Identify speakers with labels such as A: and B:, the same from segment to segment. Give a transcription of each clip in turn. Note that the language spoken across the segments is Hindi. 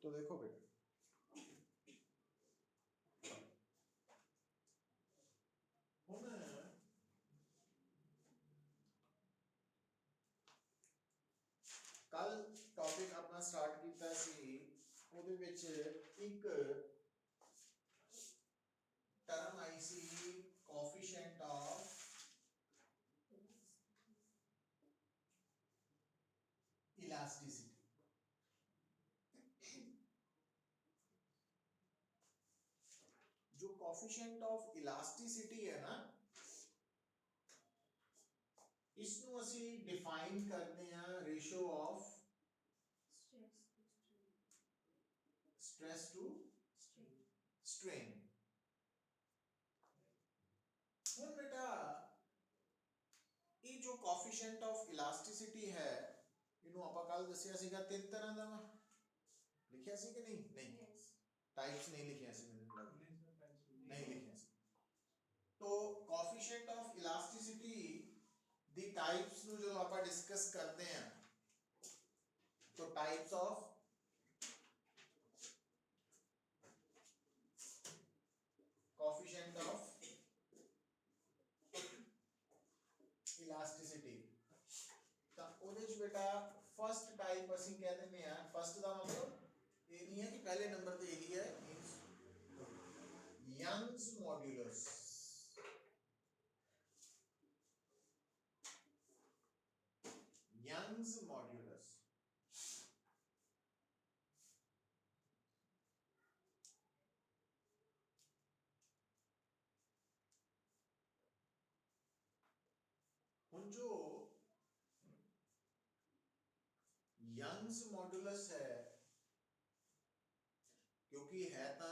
A: तो देखो बेटा, ਹੁਣ ਕੱल ਟੌਪਿਕ ਆਪਣਾ ਸਟਾਰਟ ਕੀਤਾ ਸੀ, ਉਹਦੇ ਵਿੱਚ ਇੱਕ ਟਰਮ ਆਈ ਸੀ ਕੋਐਫੀਸ਼ੀਐਂਟ ਆਫ इलास्टिसिटी। जो कोएफिशिएंट ऑफ इलास्टिसिटी है ना, इसनू असी डिफाइन करते हैं ratio of stress to strain. ਹੁਣ बेटा ये जो कोएफिशिएंट ऑफ इलास्टिसिटी है, ਇਹਨੂੰ ਆਪਾਂ ਕੱਲ ਦੱਸਿਆ ਸੀਗਾ ਤਿੰਨ ਤਰ੍ਹਾਂ ਦਾ ਵਾ, ਲਿਖਿਆ ਸੀ ਕਿ ਨਹੀਂ? ਨਹੀਂ, टाइप्स नहीं लिखे ऐसे, मैंने नहीं लिखे ऐसे। तो कोएफिशिएंट ऑफ इलास्टिसिटी दी टाइप्स नु जो आप डिस्कस करते हैं, तो types of coefficient of elasticity, तो ਉਹਦੇ ਚ बेटा फर्स्ट टाइप ਅਸੀਂ कह ਦਿੰਦੇ ਆ, फर्स्ट ਦਾ मतलब ये नहीं है कि पहले नंबर पे यही है, means Young's modulus. Young's modulus ਹੁਣ जो यंग्स मॉड्यूलस है, क्योंकि है ता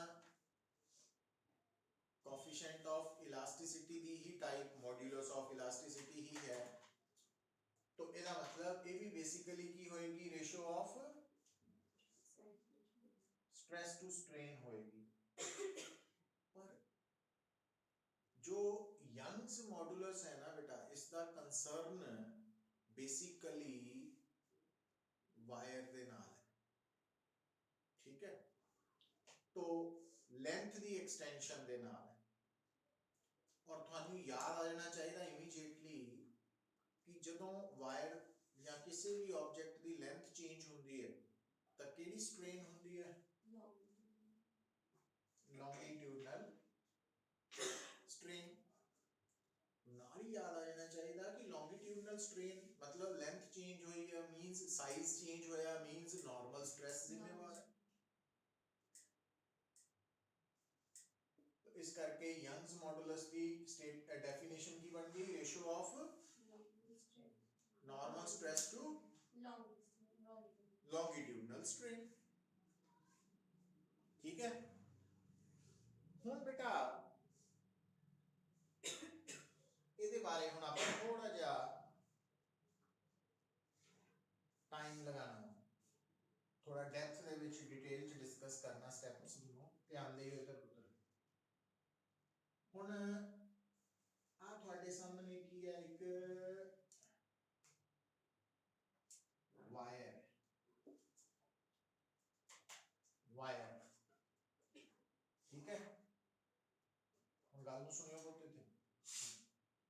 A: कोएफिशिएंट ऑफ इलास्टिसिटी दी ही टाइप मॉड्यूलस ऑफ इलास्टिसिटी ही है, तो इसका मतलब ये भी बेसिकली की होएगी ratio of stress to strain होएगी। पर जो यंग्स मॉड्यूलस है ना बेटा, इसका कंसर्न बेसिकली वायर दे नाल है, ठीक है? तो लेंथ दी एक्सटेंशन दे नाल है। और थानू याद आ जाना चाहिए इमीडिएटली कि जदों वायर या किसी भी ऑब्जेक्ट दी लेंथ चेंज होंदी है, तो केड़ी स्ट्रेन होंदी है? Longitudinal strain. नाल ही याद आ जाना चाहिए कि लॉन्गिट्यूडनल स्ट्रेन मतलब लेंथ चेंज हुई है, मींस साइज चेंज होया, मींस नॉर्मल स्ट्रेस जिम्मेवार है। इस करके यंग्स मॉडुलस की स्टेट डेफिनेशन की बन गई ratio of normal stress to longitudinal strain, ठीक है? हुन बेटा ਇਹਦੇ ਬਾਰੇ ਹੁਣ ਆਪਾਂ ਥੋੜਾ ਜਿਹਾ टाइम लगाना, थोड़ा डेप्थ ਦੇ ਵਿੱਚ डिटेल ਚ डिस्कस करना स्टेप्स ਨੂੰ ਧਿਆਨ ਦੇ ਇਧਰ ਉਧਰ। ਹੁਣ ਆ ਤੁਹਾਡੇ ਸਾਹਮਣੇ ਕੀ ਹੈ, ਇੱਕ वायर, ठीक है? हम गल ਨੂੰ सुनियो बोलते थे,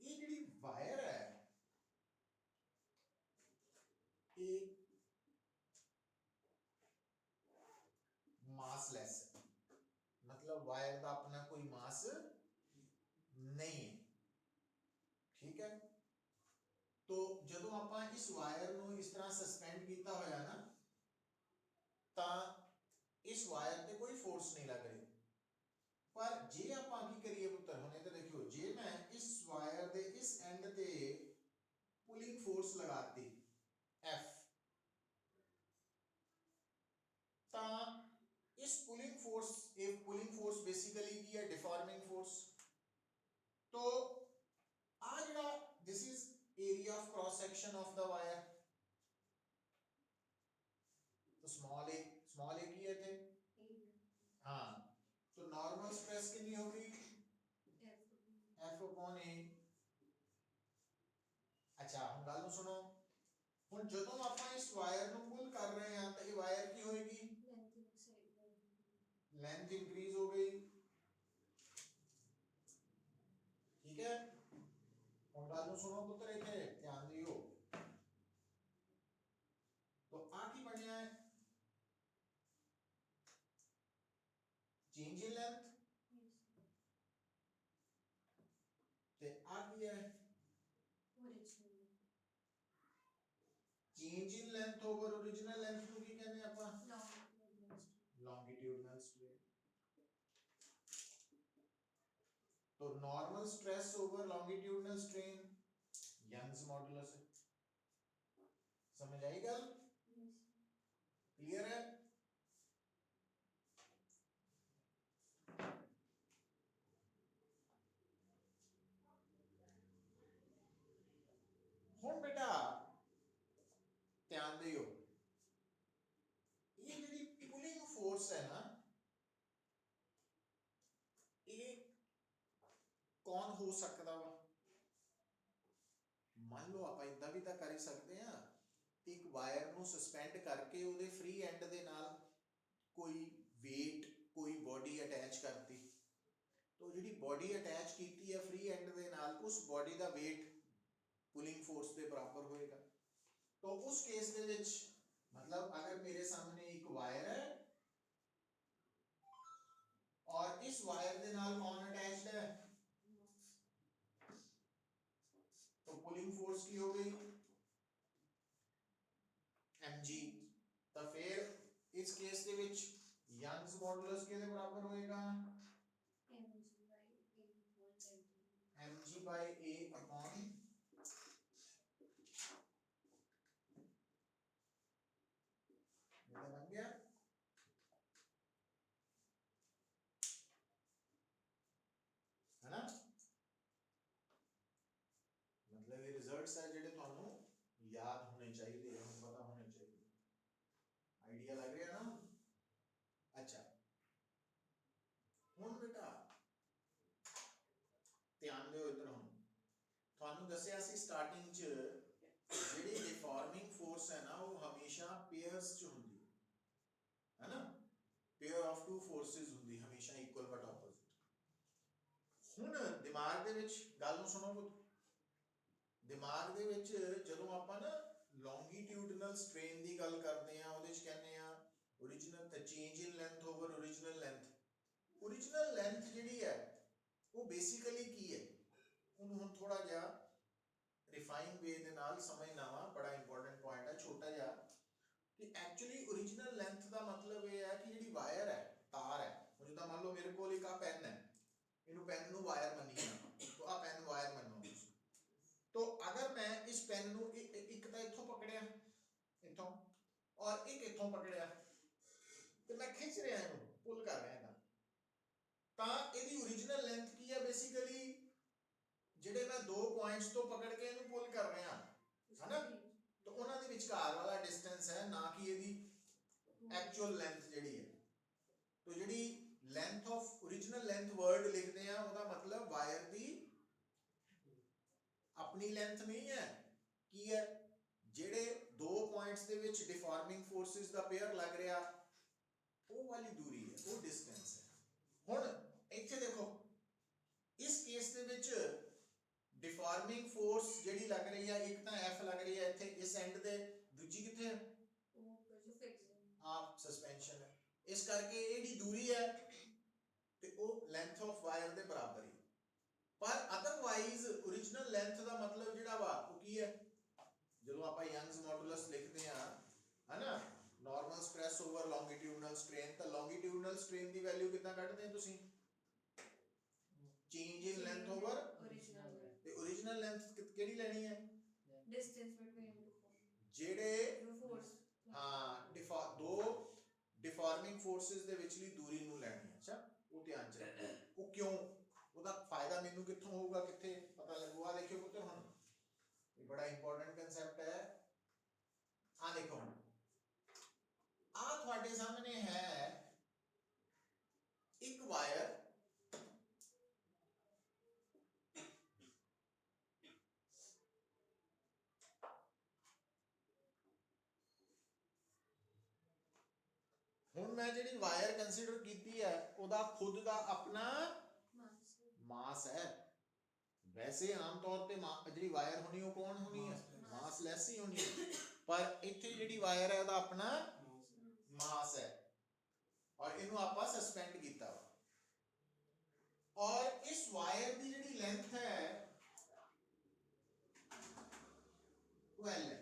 A: ये ਜਿਹੜੀ वायर है ये मासलेस है, मतलब वायर का अपना कोई मास नहीं है, ठीक है? तो जदों आपां इस वायर ਨੂੰ इस तरह सस्पेंड किया होया ना, ता इस वायर ते कोई फोर्स नहीं लग रही। पर जे आपां की करिए पुत्र, हुण इधर देखियो, जे मैं इस वायर दे इस एंड ते पुलिंग फोर्स लगाती F, ता इस पुलिंग फोर्स बेसिकली की है डिफॉर्मिंग फोर्स। तो आ जड़ा this is area of cross section of the wire, तो स्मॉल ए की है थे, हाँ, तो नॉर्मल स्ट्रेस कितनी होगी? F upon A। अच्छा हम गल नु सुनो, हुण जदों आपां इस वायर नु पुल कर रहे हैं तो ये वायर की होएगी लेंथ इंक्रीज हो गई, ठीक है। हम गल सुनो पुत्र, इतने ध्यान दियो। तो आ की बनया है, चेंज इन लेंथ, ते आ की है change in length over original length को की कहते हैं आपा, लॉन्गिट्यूडनल स्ट्रेन। तो normal stress over longitudinal strain Young's modulus है। समझ आई गल? क्लियर है? हुन बेटा ध्यान दियो, ये जी पुलिंग फोर्स है ना, ये कौन हो सकता वा? मान लो आप इदा भी तो कर ही सकते हैं, एक वायर ਨੂੰ ਸਸਪੈਂਡ ਕਰਕੇ ਉਹਦੇ ਫ੍ਰੀ ਐਂਡ ਦੇ ਨਾਲ ਕੋਈ weight कोई बॉडी अटैच करती, तो जी बॉडी अटैच की है फ्री एंड के नाल, उस बॉडी का वेट पुलिंग फोर्स के बराबर होएगा। तो उस केस दे विच मतलब अगर मेरे सामने एक वायर है और इस वायर के नाल कौन अटैच्ड है, तो पुलिंग फोर्स की हो गई mg। तो फिर इस केस दे विच यंग्स मॉडुलस के बराबर होएगा mg by a upon बन गया, है ना। मतलब ये रिजल्ट्स है जेडे थानू याद होने चाहिए, हम पता होने चाहिए। आइडिया लग रहा ना? अच्छा हुन बेटा ध्यान दो इधर, हम थानू दसिया सी स्टार्टिंग च जेडी डिफॉर्मिंग फोर्स है ना वो हमेशा पेयर्स च हुंदी है ना, पेयर ऑफ टू फोर्सेस हुंदी हमेशा इक्वल बट ऑपोजिट। हुन दिमाग दे विच गल नू सुनो पुत, दिमाग दे विच जदों आपां ना लॉन्गिट्यूडनल स्ट्रेन दी गल करदे आ ओदे च कहने आ original the change in length over original length. Original length जिहड़ी है वो बेसिकली की है, उन्होंने हम थोड़ा जिहा रिफाइन वे दे नाल समझना वा, बड़ा इंपॉर्टेंट पॉइंट है छोटा जिहा कि एक्चुअली ओरिजिनल लेंथ का मतलब ये है कि जिहड़ी वायर है तार है, जिद्दां मान लो मेरे को एक आ पेन है, इनू पेन नू वायर मन्नी जाना, तो आ पेन वायर मन्नो। तो अगर मैं इस पेन नू एक तो इत्थों पकड़िया इत्थों और एक इत्थों पकड़िया, तो मैं खिंच रहा इनू पुल कर रहा, तो इहदी ओरिजिनल लेंथ की है बेसिकली जिहड़े मैं दो पॉइंट्स तो पकड़ के इनू पुल कर रहा है ना, तो उन्हां दे विचकार वाला डिस्टेंस है ना कि इहदी एक्चुअल लेंथ जिहड़ी है। तो जिहड़ी length of original length word लिखते हैं उसका मतलब वायर दी अपनी लेंथ नहीं है, की है जिहड़े दो पॉइंट्स दे विच डिफॉर्मिंग फोर्सेस दा पेयर लग रहा वो वाली दूरी है, वो डिस्टेंस है। हुण इत्थे देखो इस केस दे विच डिफॉर्मिंग फोर्स जिहड़ी लग रही है एक तो एफ लग रही है इत्थे इस एंड ते, दूजी कित्थे है आप सस्पेंशन है, इस करके इहड़ी दूरी है ते वो लेंथ ऑफ वायर दे बराबर ही। पर अदरवाइज ओरिजिनल लेंथ का मतलब जिहड़ा वा वो की है, जदों आपां यंग्स मॉडुलस लिखते हैं है ना, normal stress over longitudinal strain, तो लॉन्गिट्यूडनल स्ट्रेन की वैल्यू कितना कढदे हैं तुसीं, चेंज इन लेंथ ओवर ते ओरिजिनल लेंथ केड़ी लेनी है, डिस्टेंस बिटवीन जेडे हाँ दो डिफॉर्मिंग फोर्सेस दे विचली दूरी नू लेनी है। अच्छा वो ध्यान च रखो, वो क्यों, ਉਹਦਾ फायदा मैनू कित्थों होगा कित्थे पता लगूगा। देखियो पुत्र हुण ये बड़ा इंपॉर्टेंट कंसेप्ट है। आ देखो आ ਤੁਹਾਡੇ सामने है एक वायर, ਹੁਣ ਮੈਂ ਜਿਹੜੀ ਵਾਇਰ ਕੰਸੀਡਰ ਕੀਤੀ ਹੈ ਉਹਦਾ ਖੁਦ ਦਾ ਆਪਣਾ ਮਾਸ ਹੈ। ਵੈਸੇ ਆਮ ਤੌਰ ਤੇ ਜਿਹੜੀ ਵਾਇਰ ਹੋਣੀ ਉਹ ਕੌਣ ਹੋਣੀ ਹੈ, ਮਾਸ ਲੈਸ ਹੀ ਹੋਣੀ ਹੈ, ਪਰ ਇੱਥੇ ਜਿਹੜੀ ਵਾਇਰ ਹੈ ਉਹਦਾ ਆਪਣਾ ਮਾਸ ਹੈ ਔਰ ਇਹਨੂੰ ਆਪਾਂ ਸਸਪੈਂਡ ਕੀਤਾ ਵਾ। और इस वायर की जी लेंथ है 12 है।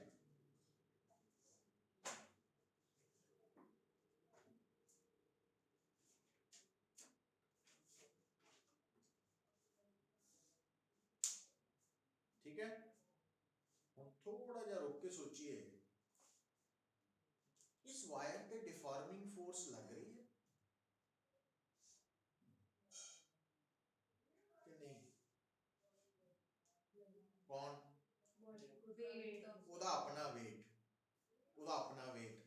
A: ठीक है, थोड़ा जा रुक के सोचिए, इस वायर पे डिफॉर्मिंग फोर्स लग रही है कि नहीं? कौन? ਉਹਦਾ ਆਪਣਾ weight, ਉਹਦਾ ਆਪਣਾ weight।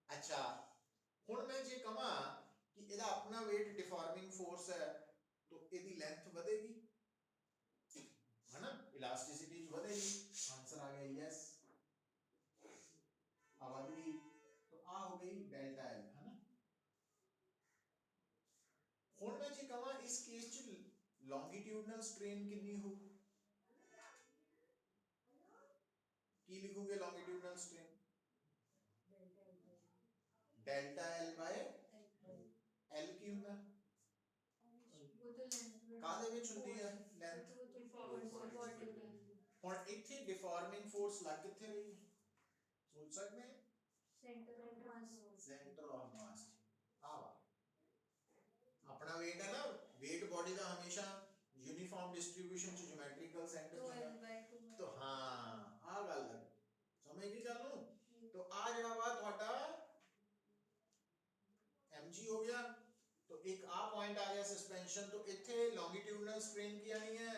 A: अच्छा ਹੁਣ मैं जे कहां कि ਇਹਦਾ ਆਪਣਾ weight डिफॉर्मिंग फोर्स है तो ਇਹਦੀ लेंथ ਵਧੇਗੀ है ना, इलास्टिसिटी बढ़ेगी। आंसर आ गया यस, आवाज भी तो आ हो गई डेल्टा एल है ना। हुण मैं जे कहां इस केस च लॉन्गिट्यूडनल स्ट्रेन कितनी हो, की लिखोगे longitudinal strain? Delta L by L की हुंदा कादे विच हुंदी है लेंथ। हुण इत्थे डिफॉर्मिंग फोर्स लग किथे रही है, सोच सकते हैं? Centre of mass. अपना वेट है ना, वेट बॉडी का हमेशा यूनिफॉर्म डिस्ट्रीब्यूशन च ज्योमेट्रिकल सेंटर होता। तो हां आ गल समझ गई गल नू। तो आ जड़ा वा ਤੁਹਾਡਾ mg हो गया, तो एक आ पॉइंट आ गया सस्पेंशन, तो इथे लॉन्गिट्यूडनल स्ट्रेन की आनी है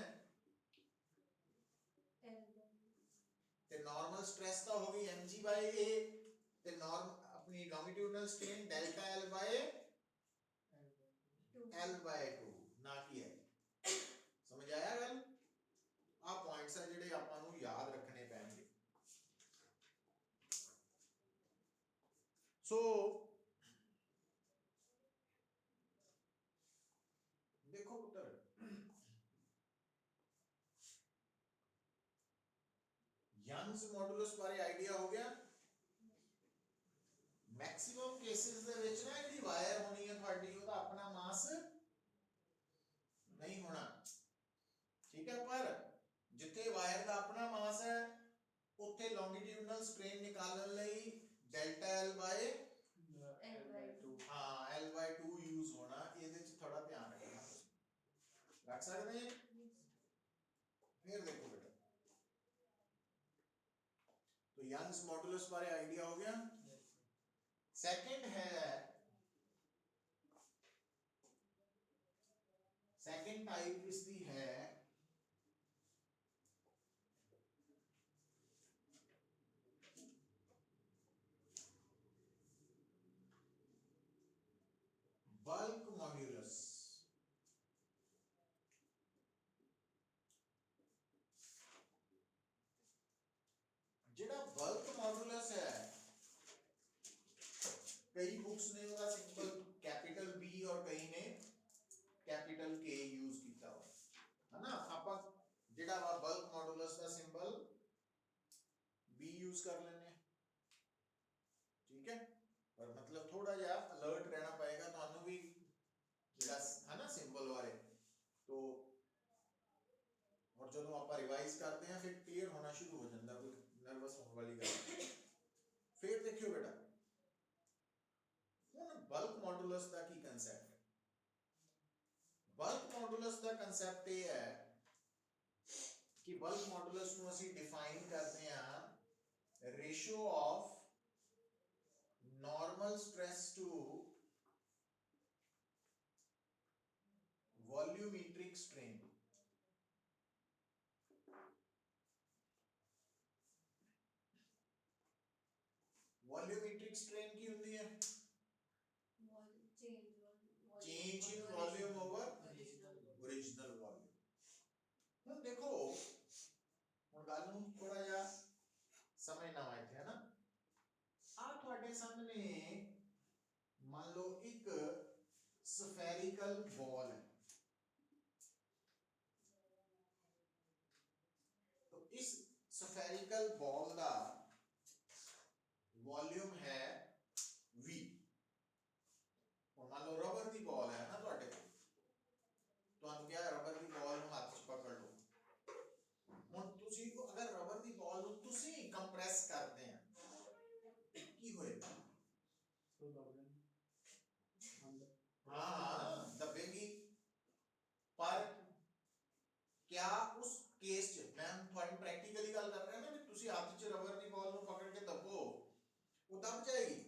A: ते नॉर्मल स्ट्रेस तो हो गई mg बाय a ते नॉर्म अपनी longitudinal strain delta l by l by 2 ना की है। समझ आया गल? आ पॉइंट्स है जेडे आपां नू याद रखने पैणगे। सो देखो पुत्र, यंग्स मॉडुलस बारे आइडिया हो गया। मैक्सिमम केसेस दे विच ना ਜਿਹੜੀ ਵਾਇਰ ਹੋਣੀ ਹੈ ਤੁਹਾਡੀ ਉਹਦਾ ਆਪਣਾ ਮਾਸ नहीं होना, ठीक है, पर जिथे वायर का अपना मास है उत्थे लॉन्गिट्यूडनल स्ट्रेन निकालने लई डेल्टा एल बाय हाँ एल बाय 2 यूज होना, ਇਹਦੇ ਚ थोड़ा ध्यान रखना, रख सकते हैं। फिर देखो बेटा, तो यंग्स मॉडुलस बारे आइडिया हो गया। सेकंड है, सेकंड टाइप इसकी है बल्क मॉड्यूलस। जेड़ा बल्क मॉड्यूलस है, कई बुक्स ने उसका सिंबल कैपिटल बी और कई ने कैपिटल के यूज किया हुआ है ना। आपा जेड़ा वा बल्क मॉडुलस का सिंबल बी यूज कर लेने, ठीक है, पर मतलब थोड़ा जा अलर्ट रहना पड़ेगा थानू भी जेड़ा है ना सिंबल वाले। तो और जब आप रिवाइज करते हैं फिर क्लियर होना शुरू हो जाता, कोई नर्वस होने वाली गल। फिर देखियो बेटा, हुण बल्क मॉडुलस का की कंसेप्ट है। बल्क मॉडुलस का कंसेप्ट ये है कि बल्क मॉडुलस को ਅਸੀਂ डिफाइन करते हैं ratio of normal stress to volumetric strain. Volumetric strain की होती है change in volume over original volume. ਹੁਣ देखो, ਹੁਣ ਗੱਲ ਨੂੰ थोड़ा ਜਿਹਾ समझना है ना। आ ਤੁਹਾਡੇ सामने ਸਫੈਰੀਕਲ ਬॉल है, तो इस सफेरिकल बॉल का वॉल्यूम है V। और मान लो रबर की बॉल है ना ਤੁਹਾਡੇ ਕੋਲ, ਤੁਹਾਨੂੰ ਕਿਹਾ ਰबर ਦੀ ਬॉल ਨੂੰ ਹੱਥ 'ਚ ਪਕੜ ਲਓ। ਹੁਣ ਤੁਸੀਂ ਅਗਰ ਰबर ਦੀ ਬॉल ਨੂੰ ਤੁਸੀਂ ਕੰਪਰੈਸ ਕਰਦੇ ਆ ਕੀ ਹੋਏਗਾ? हाँ दबेगी, पर क्या उस केस च मैं थोड़ी प्रैक्टिकली गल कर रहा ना कि तुसी हाथ च रबर की बॉल ਨੂੰ पकड़ के दबो वो दब जाएगी,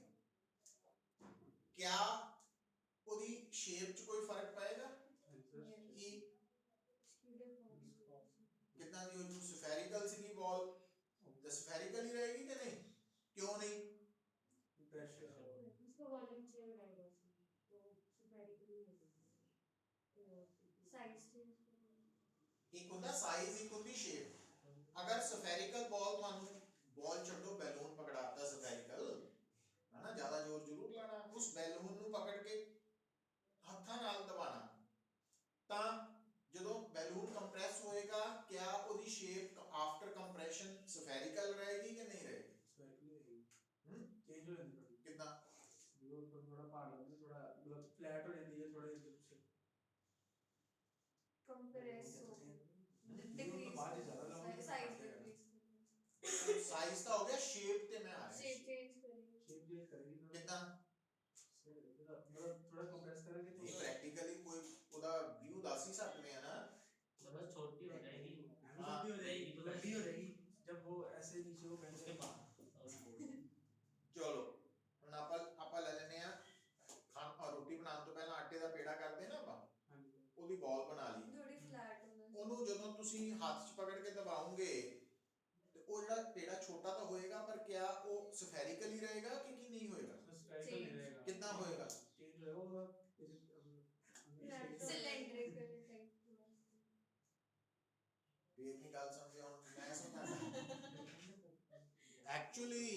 A: क्या ਉਹਦੀ शेप च कोई फर्क पाएगा कि कितना दी ਉਹਨੂੰ स्फेरिकल सी बॉल तो स्फेरिकल ही रहेगी कि नहीं? क्यों नहीं?
B: उसका वॉल्यूम चेंज रहेगा, तो स्फेरिकल ही होगा, साइज चेंज
A: एक होता साइज, एक होती शेप। अगर स्फेरिकल बॉल ਤੁਹਾਨੂੰ बॉल ਛੱਡੋ बैलून पकड़ाता स्फेरिकल है ना, ज्यादा जोर जरूर लाना, उस बैलून ਨੂੰ पकड़ के ਹੱਥਾਂ ਨਾਲ ਦਬਾਣਾ, ਤਾਂ ਜਦੋਂ बैलून कंप्रेस ਹੋਏਗਾ क्या ਉਹਦੀ शेप आफ्टर कंप्रेशन स्फेरिकल रहेगी कि नहीं रहेगी?
C: स्फेरिकल रहेगी। चेंज हो जाती है
A: कितना
C: जो थोड़ा पहाड़ होता है, थोड़ा मतलब फ्लैट हो जाती है, थोड़े कुछ
B: कंप्रेस हो
C: डिक्रीज
B: साइज डिक्रीज
A: साइज ਤਾਂ ਹੋ ਗਿਆ, शेप ਤੇ मैं आ रहा
B: शेप चेंज करेगी,
C: शेप चेंज करेगी
A: कितना
C: मतलब थोड़ा कंप्रेस करेंगे तो
A: नहीं प्रैक्टिकली कोई ਉਹਦਾ व्यू ਦੱਸ ही सकते हैं ना,
D: बस छोटी हो जाएगी,
C: छोटी हो जाएगी, लंबी हो जाएगी जब वो ऐसे नीचे वो
D: उसके
C: पहले
D: बाद
A: ਚਲੋ ਹੁਣ ਆਪਾਂ ਲੈ ਲੈਨੇ ਆ ਖਾਣ ਰੋਟੀ ਬਣਾਉਣ ਤੋਂ ਪਹਿਲਾਂ ਆਟੇ ਦਾ ਪੇੜਾ ਕਰਦੇ ਨਾ ਆਪਾਂ,
C: हाँ जी
A: ਉਹਦੀ ਬਾਲ ਬਣਾ ਲਈ,
B: थोड़ी फ्लैट होगा,
A: ਉਹਨੂੰ ਜਦੋਂ ਤੁਸੀਂ ਹੱਥ 'ਚ ਪਕੜ ਕੇ ਦਬਾਓਗੇ ਤੇ ਉਹ ਜਿਹੜਾ ਪੇੜਾ ਛੋਟਾ ਤਾਂ ਹੋਏਗਾ, ਪਰ ਕਿਆ ਉਹ ਸਫੈਰਿਕਲ ਹੀ ਰਹੇਗਾ कि नहीं होएगा?
C: स्फेरिकल नहीं रहेगा,
A: कितना होएगा?
C: चेंज होएगा
B: सिलेंड्रिकल टाइप
A: ये नहीं गल समझे, ਹੁਣ ਮੈਂ ਸਮਝਾਣਾ ਐਕਚੁਅਲੀ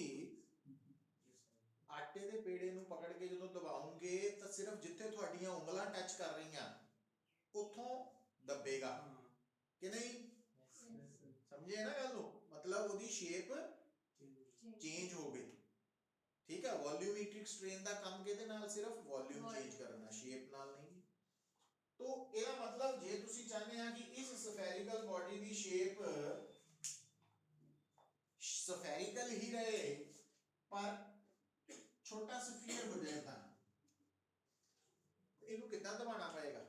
A: ਆਟੇ ਦੇ ਪੇੜੇ ਨੂੰ ਪਕੜ ਕੇ ਜਦੋਂ ਦਬਾਉਂਗੇ ਤਾਂ ਸਿਰਫ ਜਿੱਥੇ ਤੁਹਾਡੀਆਂ ਉਂਗਲਾਂ ਟੱਚ ਕਰ ਰਹੀਆਂ ਉੱਥੋਂ ਦੱਬੇਗਾ ਕਿ ਨਹੀਂ? ਸਮਝੇ ਨਾ ਗੱਲ ਨੂੰ, मतलब ਉਹਦੀ ਸ਼ੇਪ ਚੇਂਜ ਹੋ ਗਈ, ਠੀਕ ਹੈ। ਵੋਲਿਊਮੈਟ੍ਰਿਕ ਸਟ੍ਰੇਨ ਦਾ ਕੰਮ ਕਿਹਦੇ ਨਾਲ? ਸਿਰਫ ਵੋਲਿਊਮ ਚੇਂਜ ਕਰਨਾ, ਸ਼ੇਪ ਨਾਲ ਨਹੀਂ। तो ਇਹਦਾ मतलब ਜੇ ਤੁਸੀਂ ਚਾਹੁੰਦੇ ਆ ਕਿ ਇਸ ਸਫੈਰਿਕਲ ਬਾਡੀ ਦੀ ਸ਼ੇਪ ਸਫੈਰਿਕਲ ਹੀ ਰਹੇ ਪਰ छोटा स्फीयर हो जाए था, ਇਹਨੂੰ ਕਿੱਦਾਂ ਦਬਾਉਣਾ ਪਏਗਾ?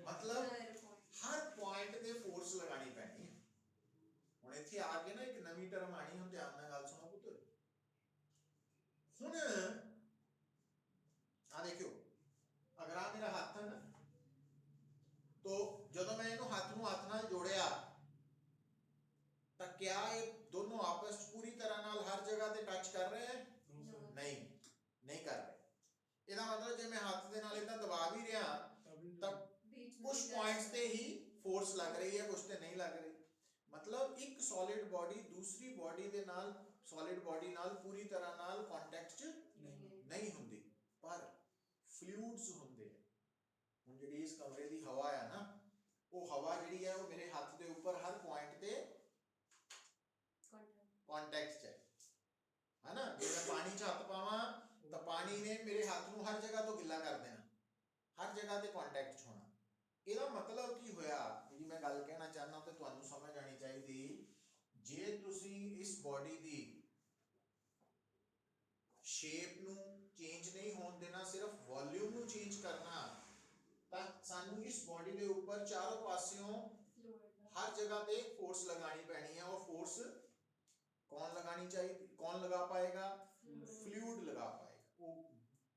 A: मतलब हर पॉइंट ਤੇ ਫੋਰਸ ਲਗਾਣੀ ਪੈਣੀ ਹੈ। ਹੁਣ ਇੱਥੇ ਆ ਕੇ ਨਾ ਇੱਕ ਨਵੀਂ ਟਰਮ ਆਣੀ, ਹੁਣ ਧਿਆਨ ਨਾਲ ਗੱਲ ਸੁਣੋ ਪੁੱਤਰ। ਹੁਣ ਆ ਦੇਖਿਓ, ਅਗਰ ਆ ਮੇਰਾ ਹੱਥ ਹੈ ਨਾ, तो ਜਦੋਂ ਮੈਂ ਇਹਨੂੰ ਹੱਥ ਨੂੰ ਹੱਥ ਨਾਲ ਜੋੜਿਆ ਤਾਂ क्या ये दोनों आपस पूरी तरह नाल हर जगह ਤੇ ਟੱਚ ਕਰ ਰਹੇ ਹੈ? नहीं कर रहे। ਇਹਦਾ ਮਤਲਬ ਜੇ ਮੈਂ ਹੱਥ ਦੇ ਨਾਲ ਇਦਾਂ ਦਬਾ ਵੀ ਰਿਹਾ ਤਾਂ ਕੁਝ ਪੁਆਇੰਟਸ ਤੇ ਹੀ ਫੋਰਸ ਲੱਗ ਰਹੀ ਹੈ, ਕੁਝ ਤੇ ਨਹੀਂ ਲੱਗ ਰਹੀ। मतलब ਇੱਕ ਸੋਲਿਡ ਬਾਡੀ ਦੂਸਰੀ ਬਾਡੀ ਦੇ ਨਾਲ, ਸੋਲਿਡ ਬਾਡੀ ਨਾਲ ਪੂਰੀ ਤਰ੍ਹਾਂ ਨਾਲ ਕੰਟੈਕਟ ਚ ਨਹੀਂ ਹੁੰਦੀ, ਪਰ ਫਲੂਇਡਸ ਹੁੰਦੇ ਆ। ਹੁਣ ਜਿਹੜੀ ਇਸ ਕਮਰੇ ਦੀ ਹਵਾ ਹੈ ਨਾ, ਉਹ ਹਵਾ ਜਿਹੜੀ ਹੈ ਉਹ ਮੇਰੇ ਹੱਥ ਦੇ ਉੱਪਰ ਹਰ ਪੁਆਇੰਟ ਤੇ कांटेक्ट है ना। जो मैं पानी च हाथ पावा तो पानी ने मेरे हाथ ਨੂੰ हर जगह तो गिला कर देना, हर जगह ਤੇ कांटेक्ट ਚ ਹੋਣਾ। ਇਹਦਾ ਮਤਲਬ ਕੀ ਹੋਇਆ? ਜਿਹੜੀ ਮੈਂ ਗੱਲ ਕਹਿਣਾ ਚਾਹਨਾ ਤੇ ਤੁਹਾਨੂੰ ਸਮਝ ਆਣੀ ਚਾਹੀਦੀ, ਜੇ ਤੁਸੀਂ ਇਸ ਬਾਡੀ ਦੀ ਸ਼ੇਪ ਨੂੰ ਚੇਂਜ ਨਹੀਂ ਹੋਣ ਦੇਣਾ, ਸਿਰਫ ਵੋਲਿਊਮ ਨੂੰ ਚੇਂਜ ਕਰਨਾ, ਤਾਂ ਸਾਨੂੰ ਇਸ ਬਾਡੀ ਦੇ ਉੱਪਰ ਚਾਰੋਂ ਪਾਸਿਓਂ हर जगह पे फोर्स लगानी पैनी है। और फोर्स कौन लगानी चाहिए, कौन लगा पाएगा? फ्लूइड लगा पाएगा। वो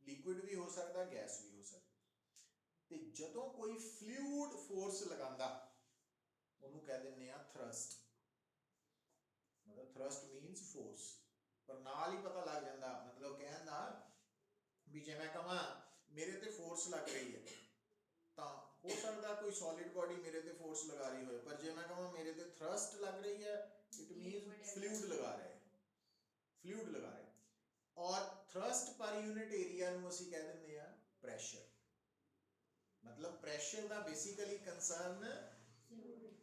A: लिक्विड भी हो सकता, गैस भी हो सकती। ते जदों कोई फ्लूइड फोर्स लगांदा ਉਹਨੂੰ ਕਹਿ ਦਿੰਨੇ ਆ ਥਰਸਟ। मतलब थ्रस्ट मीन्स फोर्स, पर ਨਾਲ ਹੀ ਪਤਾ ਲੱਗ ਜਾਂਦਾ। मतलब ਕਹਿਣ ਦਾ ਵੀ ਜੇ ਮੈਂ ਕਹਾਂ ਮੇਰੇ ਤੇ ਫੋਰਸ ਲੱਗ ਰਹੀ ਹੈ ਤਾਂ हो सकता कोई सॉलिड बॉडी मेरे पे फोर्स लगा रही हो, पर जे मैं कहूँ मेरे पे थ्रस्ट लग रही है, इट मीन फ्लूइड लगा रहे हैं, फ्लूइड लगा रहे हैं। और थ्रस्ट पर यूनिट एरिया ਨੂੰ ਅਸੀਂ ਕਹਿ ਦਿੰਦੇ ਆ ਪ੍ਰੈਸ਼ਰ। ਮਤਲਬ ਪ੍ਰੈਸ਼ਰ ਦਾ ਬੇਸਿਕਲੀ ਕੰਸਰਨ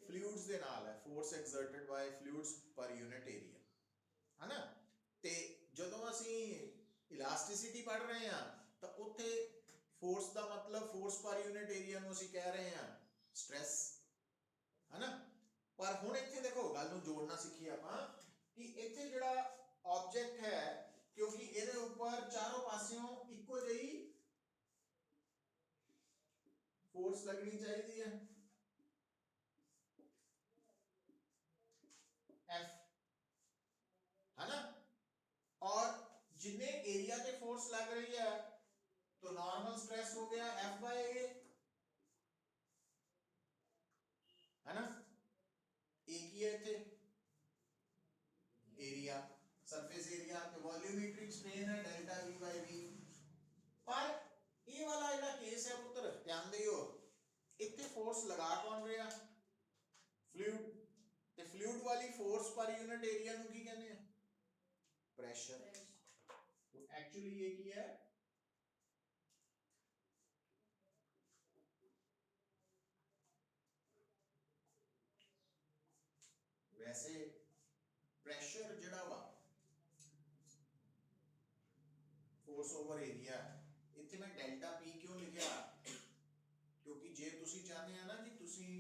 A: ਫਲੂਇਡਸ ਦੇ ਨਾਲ ਹੈ, ਫੋਰਸ ਐਗਜ਼ਰਟਡ ਬਾਈ ਫਲੂਇਡਸ ਪਰ ਯੂਨਿਟ ਏਰੀਆ, ਹੈ ਨਾ। ਤੇ ਜਦੋਂ ਅਸੀਂ ਇਲਾਸਟਿਸਿਟੀ ਪੜ੍ਹ ਰਹੇ ਹਾਂ ਤਾਂ ਉੱਥੇ ਫੋਰਸ ਦਾ ਮਤਲਬ ਫੋਰਸ ਪਰ ਯੂਨਿਟ ਏਰੀਆ ਨੂੰ ਅਸੀਂ ਕਹਿ ਰਹੇ ਹਾਂ ਸਟ੍ਰੈਸ, ਹੈ ਨਾ। ਪਰ ਹੁਣ ਇੱਥੇ ਦੇਖੋ ਗੱਲ ਨੂੰ ਜੋੜਨਾ ਸਿੱਖੀਏ ਆਪਾਂ ਕਿ ਇੱਥੇ ਜਿਹੜਾ ਆਬਜੈਕਟ ਹੈ, ਕਿਉਂਕਿ ਇਹਦੇ ਉੱਪਰ ਚਾਰੋਂ ਪਾਸਿਓਂ ਇੱਕੋ ਜਿਹੀ फोर्स लगनी चाहिए है F, है ना। और जितने एरिया पे फोर्स लग रही है तो नॉर्मल स्ट्रेस हो गया F बाय A, है ना। एक ही है थे एरिया, सरफेस एरिया, तो वॉल्यूमेट्रिक स्ट्रेन है डेल्टा V बाय V। पर ये वाला ਜਿਹੜਾ केस है पुत्र ध्यान दियो, ਇੱਥੇ फोर्स लगा कौन ਰਿਹਾ, फ्लूइड, ਤੇ फ्लूइड वाली फोर्स पर यूनिट एरिया ਨੂੰ ਕੀ ਕਹਿੰਦੇ ਆ, प्रेशर। तो एक्चुअली ये ਕੀ है, वैसे प्रेशर ਜਿਹੜਾ ਵਾ फोर्स ओवर एरिया, ਇੱਥੇ मैं डेल्टा P क्यों लिखਿਆ, क्योंकि जे ਤੁਸੀਂ ਚਾਹੁੰਦੇ ਆ ਨਾ ਕਿ ਤੁਸੀਂ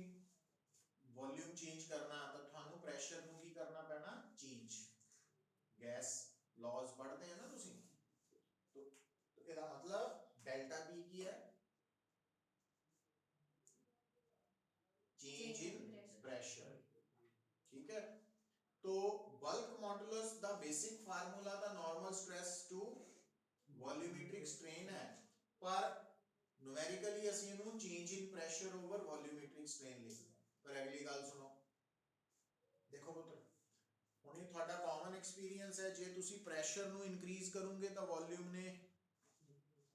A: वॉल्यूम चेंज करना तो ਤੁਹਾਨੂੰ प्रेशर ਨੂੰ ਕੀ करना ਪੈਣਾ, चेंज। गैस लॉज पढ़ते हैं ना ਤੁਸੀਂ, तो ਇਹਦਾ मतलब डेल्टा P ਕੀ है, चेंज इन प्रेशर, ठीक है। तो bulk modulus the basic formula the normal stress to volumetric strain है, पर न्यूमेरिकली ਅਸੀਂ ਇਹਨੂੰ change in pressure over volumetric strain ਲਿਖਦੇ ਹਾਂ। पर अगली गल सुनो, देखो पुत्र ਹੁਣ ਇਹ ਤੁਹਾਡਾ ਕਾਮਨ ਐਕਸਪੀਰੀਅੰਸ ਹੈ, ਜੇ ਤੁਸੀਂ ਪ੍ਰੈਸ਼ਰ ਨੂੰ ਇਨਕਰੀਜ਼ ਕਰੋਗੇ ਤਾਂ ਵੋਲਿਊਮ ਨੇ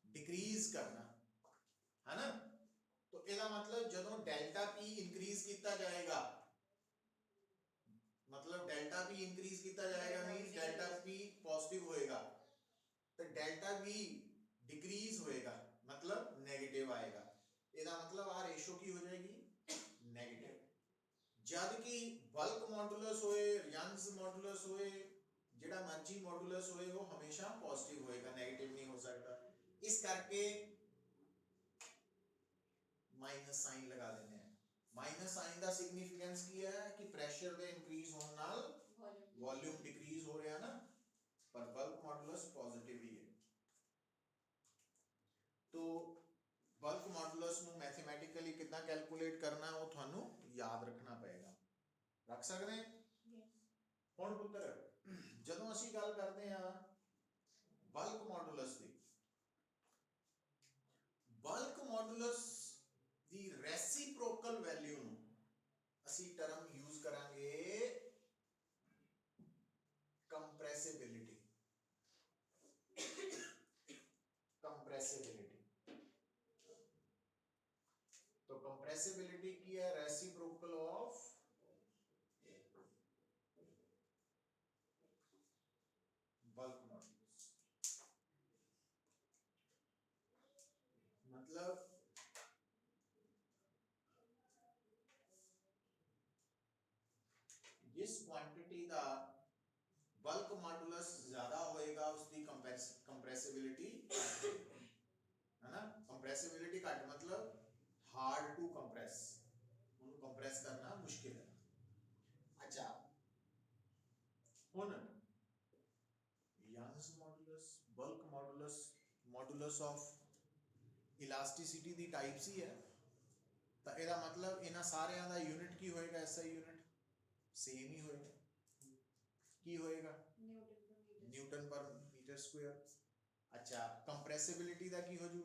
A: ਡਿਕਰੀਜ਼ ਕਰਨਾ, ਹੈ ਨਾ। तो ਇਹਦਾ मतलब ਜਦੋਂ डेल्टा P इंक्रीज किया जाएगा, मतलब डेल्टा P इंक्रीज किया जाएगा मींस डेल्टा P पॉजिटिव होएगा, तो डेल्टा V डिक्रीज होएगा मतलब नेगेटिव आएगा। ਇਹਦਾ मतलब आ रेशो की हो जाएगी नेगेटिव। जद कि बल्क मॉडुलस होए, यंग्स मॉडुलस होए, जेड़ा मर्जी मॉडुलस होए, वो हमेशा पॉजिटिव होएगा, नेगेटिव नहीं हो सकता। इस करके माइनस साइन लगा देने हैं। माइनस साइन का सिग्निफिकेंस की है कि प्रेशर दे इंक्रीज होने नाल वॉल्यूम डिक्रीज हो रहा है ना, पर बल्क मॉडुलस पॉजिटिव ही है। तो बल्क मॉडुलस ਨੂੰ मैथमेटिकली कितना कैलकुलेट करना है वो थानू याद रखना पड़ेगा। रख सकते हैं। ਹੁਣ ਪੁੱਤਰ ਜਦੋਂ ਅਸੀਂ ਗੱਲ ਕਰਦੇ ਹਾਂ ਬਲਕ ਮੋਡੂਲਸ ਦੀ, ਬਲਕ ਮੋਡੂਲਸ ਦੀ ਰੈਸਿਪਰੋਕਲ ਵੈਲਿਊ ਨੂੰ ਅਸੀਂ ਟਰਮ ਯੂਜ਼ ਕਰਾਂਗੇ ਕੰਪਰੈਸਿਬਿਲਿਟੀ। कंप्रेसिबिलिटी, तो कंप्रेसिबिलिटी की है रेसिप्रोकल ऑफ बल्क मॉडुलस। मतलब जिस क्वांटिटी का बल्क मॉडुलस ज्यादा होएगा उसकी कंप्रेसिबिलिटी, है ना। कंप्रेसिबिलिटी घट मतलब हार्ड टू कंप्रेस, उनको कंप्रेस करना मुश्किल है। अच्छा हुन Young's modulus, bulk modulus, modulus of elasticity दी टाइप्स ही है, तो ਇਹਦਾ मतलब ਇਹਨਾਂ ਸਾਰਿਆਂ ਦਾ यूनिट की होएगा, SI यूनिट सेम ही होएगा। की होएगा न्यूटन पर मीटर स्क्वायर। अच्छा कंप्रेसिबिलिटी दा की हो जू,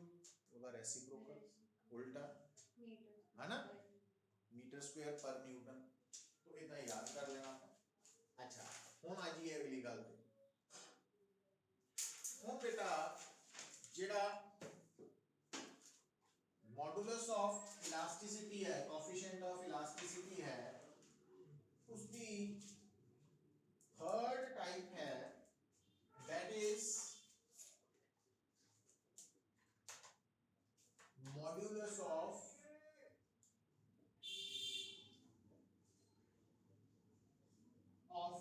A: ਉਹਦਾ रेसिप्रोकल उल्टा, है ना, मीटर स्क्वायर पर न्यूटन। तो इतना याद कर लेना। अच्छा हुन आ जी अगली गल ते, हुन बेटा जेड़ा मॉडुलस ऑफ इलास्टिसिटी है, कोएफिशिएंट ऑफ इलास्टिसिटी है, उसकी थर्ड टाइप है that is of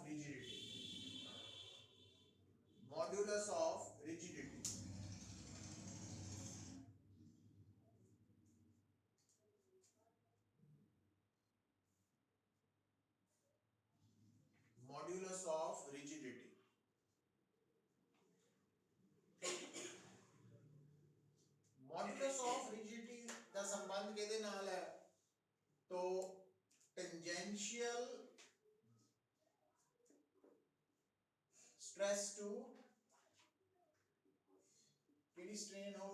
A: rigidity. Modulus of rigidity. Modulus of rigidity. Modulus of rigidity ਦਾ ਸੰਬੰਧ ਕਿਹਦੇ ਨਾਲ ਹੈ? तो टेंजेंशियल स्ट्रेस टू किहड़ी स्ट्रेन हो?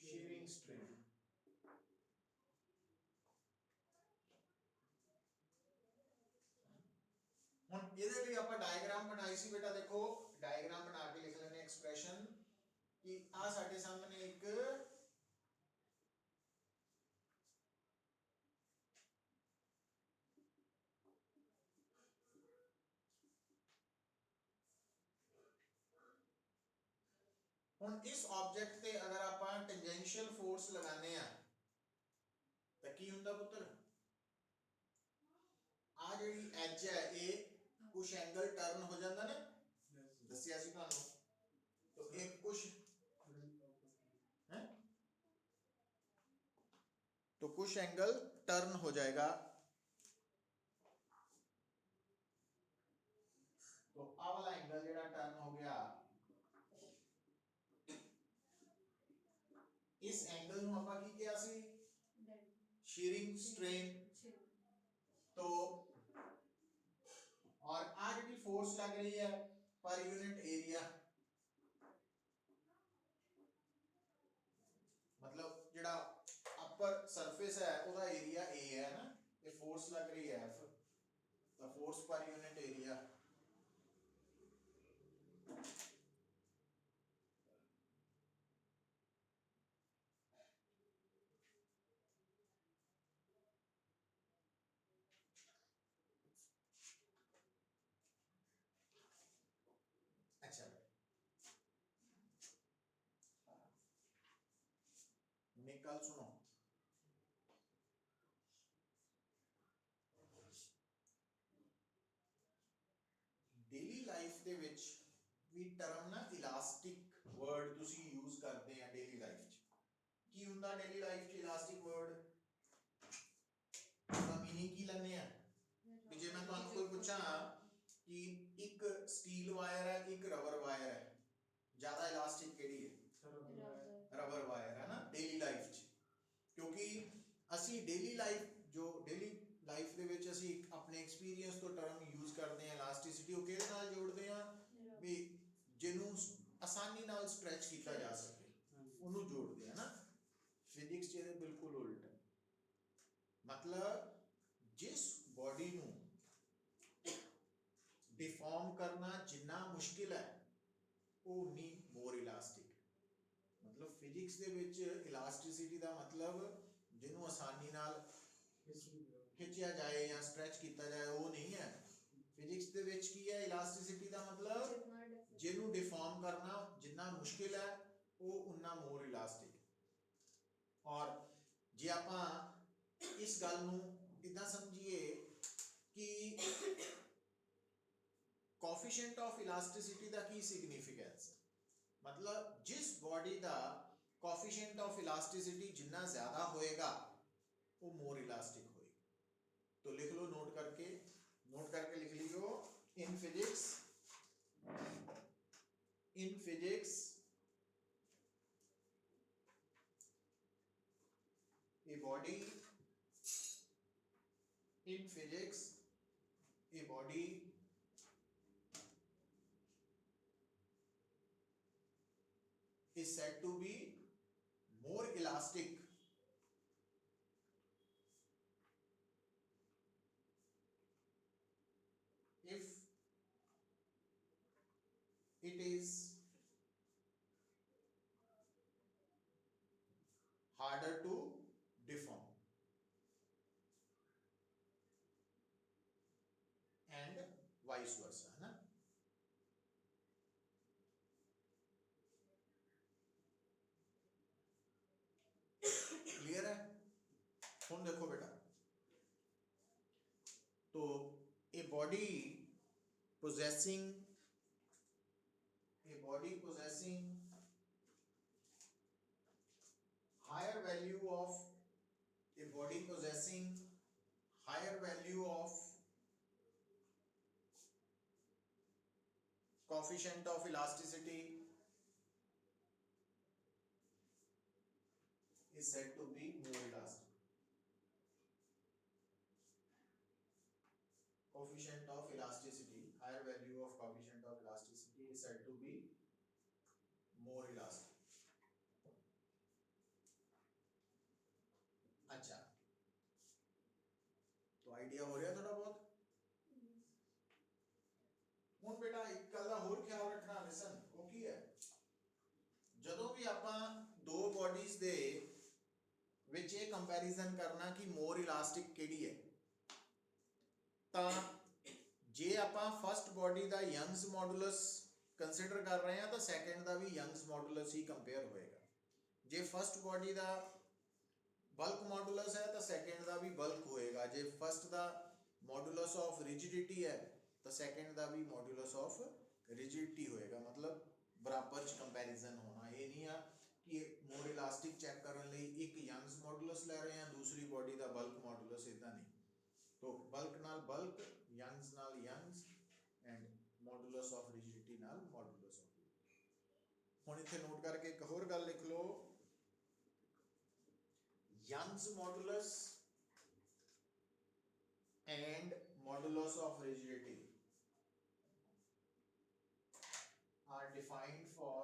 A: shearing strain. ਹੁਣ ਇਹਦੇ ਲਈ ਆਪਾਂ ਡਾਇਗਰਾਮ ਬਣਾਈ ਸੀ ਬੇਟਾ, ਦੇਖੋ ਡਾਇਗਰਾਮ ਬਣਾ ਕੇ ਲਿਖ ਲੈਣੇ ਐਕਸਪ੍ਰੈਸ਼ਨ ਕਿ ਆ ਸਾਡੇ ਸਾਹਮਣੇ ਇੱਕ ਹੁਣ ਇਸ ਆਬਜੈਕਟ ਤੇ ਅਗਰ ਆਪਾਂ ਟੈਂਜੈਂਸ਼ੀਅਲ ਫੋਰਸ ਲਗਾਉਂਦੇ ਆ ਤਾਂ ਕੀ ਹੁੰਦਾ ਪੁੱਤਰ? ਆ ਜਿਹੜੀ ਐਜ ਹੈ ਇਹ ਕੁਝ ਐਂਗਲ ਟਰਨ ਹੋ ਜਾਂਦਾ ਨਾ, ਦੱਸਿਆ ਸੀ ਤੁਹਾਨੂੰ। तो एक कुछ है तो कुछ एंगल टर्न हो जाएगा। तो आ वाला एंगल जेड़ा टर्न हो गया, इस एंगल नु आपां की किया सी? Shearing strain. तो और आ जेडी फोर्स लग रही है पर यूनिट एरिया, मतलब जेड़ा अपर सरफेस है ओदा एरिया ए है ना, ये फोर्स लग रही है एफ, तो फोर्स पर यूनिट एरिया। अच्छा निकल सुनो, डेली लाइफ दे विच वी टर्म ना इलास्टिक वर्ड तुसी यूज करते हैं डेली लाइफ च। की हुंदा डेली लाइफ च इलास्टिक वर्ड दा मीनिंग की लन्ने आ कि जे मैं तुहानू कोई पूछा कि एक स्टील वायर है एक रबर वायर है, ज्यादा इलास्टिक केड़ी है? रबर वायर है ना डेली लाइफ च, क्योंकि ਅਸੀਂ डेली लाइफ जो डेली लाइफ ਦੇ ਵਿੱਚ ਅਸੀਂ ਆਪਣੇ ਐਕਸਪੀਰੀਅੰਸ ਤੋਂ ਟਰਮ ਯੂਜ਼ ਕਰਦੇ ਹਾਂ ਇਲਾਸਟਿਸਿਟੀ, ਉਹ ਕਿਹਦੇ ਨਾਲ ਜੋੜਦੇ ਆ ਵੀ ਜਿਹਨੂੰ ਆਸਾਨੀ ਨਾਲ ਸਟ੍ਰੈਚ ਕੀਤਾ ਜਾ ਸਕੇ ਉਹਨੂੰ ਜੋੜਦੇ ਆ ਨਾ। ਫਿਜ਼ਿਕਸ ਇਹਦੇ ਬਿਲਕੁਲ ਉਲਟ ਹੈ, मतलब जिस बॉडी ਨੂੰ डिफॉर्म करना जिन्ना मुश्किल है वो उन्नी मोर इलास्टिक। मतलब फिजिक्स ਦੇ ਵਿੱਚ ਇਲਾਸਟਿਸਿਟੀ ਦਾ मतलब ਜਿਹਨੂੰ ਆਸਾਨੀ ਨਾਲ खिंचिया जाए या स्ट्रेच किया जाए वो नहीं है। फिजिक्स ਦੇ ਵਿੱਚ ਕੀ ਹੈ इलास्टिसिटी ਦਾ मतलब ਜਿਹਨੂੰ डिफॉर्म करना जिन्ना मुश्किल है वो उन्ना मोर इलास्टिक। और जे ਆਪਾਂ इस गल ਨੂੰ इदां समझिए कि कोफिशिएंट ऑफ इलास्टिसिटी का की सिग्निफिकेंस, मतलब जिस बॉडी का कोफिशिएंट ऑफ इलास्टिसिटी जितना ज्यादा होएगा वो मोर इलास्टिक होएगी। तो लिख लो नोट करके लिख लीजिए in physics a body is said to be more elastic if it is harder to deform and vice versa है ना। body possessing higher value of coefficient of elasticity is said to be more elastic. Coefficient of elasticity, higher value of coefficient of elasticity is said to be more elastic. अच्छा, तो आइडिया हो रहा थोड़ा बहुत। ਹੁਣ बेटा एक गल दा होर ख्याल रखना, लिसन, वो की है, ਜਦੋਂ ਵੀ ਆਪਾਂ ਦੋ ਬੋਡੀਜ਼ ਦੇ ਵਿੱਚ ਇਹ ਕੰਪੈਰੀਜ਼ਨ ਕਰਨਾ ਕਿ ਮੋਰ ਇਲਾਸਟਿਕ ਕਿਹੜੀ ਹੈ, ਤਾਂ ਜੇ ਆਪਾਂ ਫਸਟ ਬੋਡੀ ਦਾ ਯੰਗਸ ਮੋਡੂਲਸ ਕੰਸੀਡਰ ਕਰ ਰਹੇ ਹਾਂ ਤਾਂ ਸੈਕੰਡ ਦਾ ਵੀ ਯੰਗਸ ਮੋਡੂਲਸ ਹੀ ਕੰਪੇਅਰ ਹੋਏਗਾ। ਜੇ ਫਸਟ ਬੋਡੀ ਦਾ ਬਲਕ ਮੋਡੂਲਸ ਹੈ ਤਾਂ ਸੈਕੰਡ ਦਾ ਵੀ ਬਲਕ ਹੋਏਗਾ। ਜੇ ਫਸਟ ਦਾ ਮੋਡੂਲਸ ਆਫ ਰਿजिडिटी ਹੈ ਤਾਂ ਸੈਕੰਡ ਦਾ ਵੀ ਮੋਡੂਲਸ ਆਫ रिजिडिटी होएगा। मतलब बराबर च कंपैरिजन होना, ये नहीं है कि मोर इलास्टिक चेक करने लिए एक यंग्स मॉडुलस ले रहे हैं, दूसरी बॉडी का बल्क मॉडुलस, इतना नहीं। तो बल्क नाल बल्क, यंग्स नाल Young's and modulus of rigidity नाल मॉडुलस ऑफ रिजिडिटी। हुण इत्थे नोट करके एक होर गल लिख लो, Young's modulus and modulus of rigidity are defined for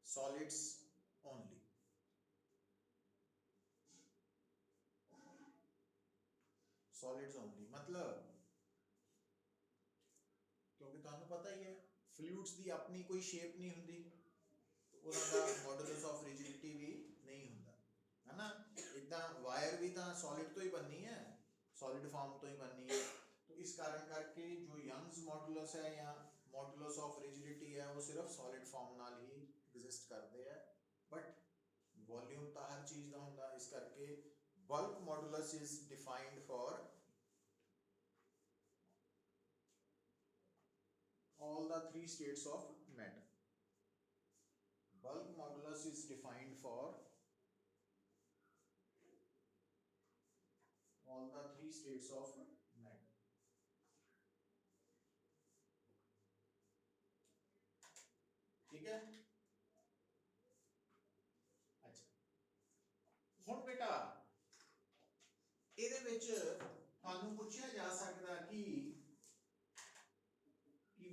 A: solids only। solids only मतलब क्योंकि तुहानू पता ही है फ्लूइड्स की अपनी कोई शेप नहीं हुंदी, उहदा मॉडुलस ऑफ रिजिडिटी भी नहीं हुंदा, है ना। इदा वायर भी तो सॉलिड तो ही बननी है, सॉलिड फॉर्म तो ही बननी है। तो इस कारण करके जो यंग्स मॉडुलस है या मॉडुलस ऑफ रिजिडिटी है वो सिर्फ सॉलिड फॉर्म नाल ही एग्जिस्ट करते हैं, बट वॉल्यूम तो हर चीज़ का हुंदा। इस करके bulk modulus is defined for all the three states of matter। bulk modulus is defined for all the three states of matter। ठीक है, अच्छा हुण बेटा ਇਹਦੇ ਵਿੱਚ ਤੁਹਾਨੂੰ ਪੁੱਛਿਆ ਜਾ ਸਕਦਾ कि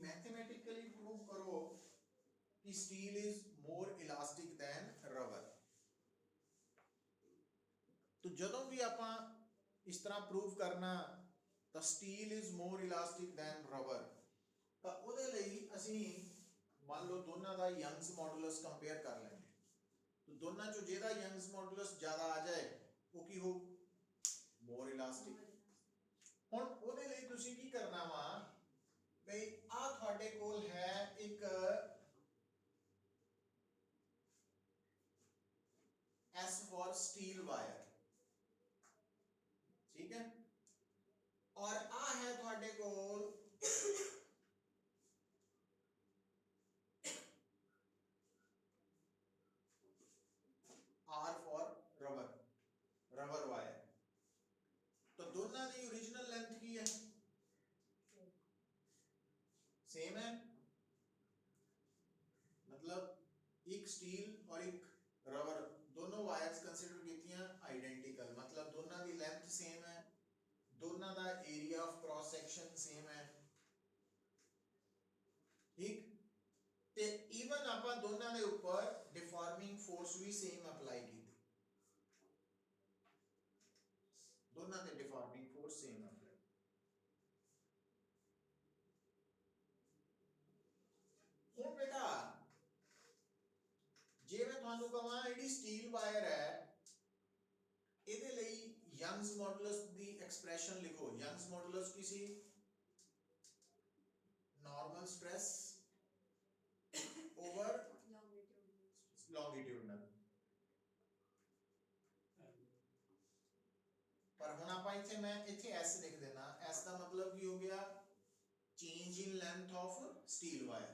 A: मैथमेटिकली प्रूव करो कि steel is more elastic than rubber. तो जदों भी आपां इस तरह प्रूव करना तो steel is more elastic than rubber, तो उहदे लई असीं मान लो दोनों का यंग्स मॉडुलस कंपेयर कर लेंगे। तो दोनों चों जिहदा यंग्स मॉडुलस ज़्यादा आ जाए वो की हो, मोर इलास्टिक। हुण उहदे लई तुसीं की करना वा भाई, आ तुहाडे कोल है एक S फॉर स्टील वायर, ठीक है, और आ है तुहाडे कोल R for rubber, rubber wire. तो दोनों की ओरिजिनल लेंथ की है, सेम है। मतलब एक स्टील और एक रबर दोनों वायर्स कंसीडर कीतियां आइडेंटिकल, मतलब दोनों की लेंथ सेम है, दोनों का area of cross section same है, ठीक। ते इवन आपां दोनों के ऊपर डिफॉर्मिंग फोर्स भी सेम अप्लाई की, दोनों के डिफॉर्मिंग फोर्स सेम अप्लाई। हुण बेटा जे मैं तुहानू कहां इहड़ी स्टील वायर है, इहदे लई यंग्स मॉडुलस दी एक्सप्रेशन लिखो। यंग्स मॉडुलस की सी stress over
B: longitudinal
A: longitudinal। पर हुण आपां इत्थे मैं इत्थे s लिख देना, s का मतलब की हो गया change in length of steel wire.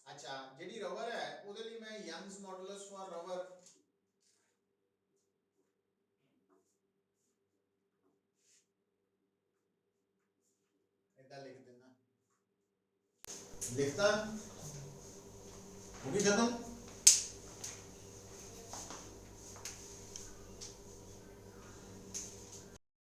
A: अच्छा जेडी रबर है ਉਹਦੇ ਲਈ मैं यंग्स मॉडुलस फॉर रबर इतना लिख देना, लिखता होगी खत्म।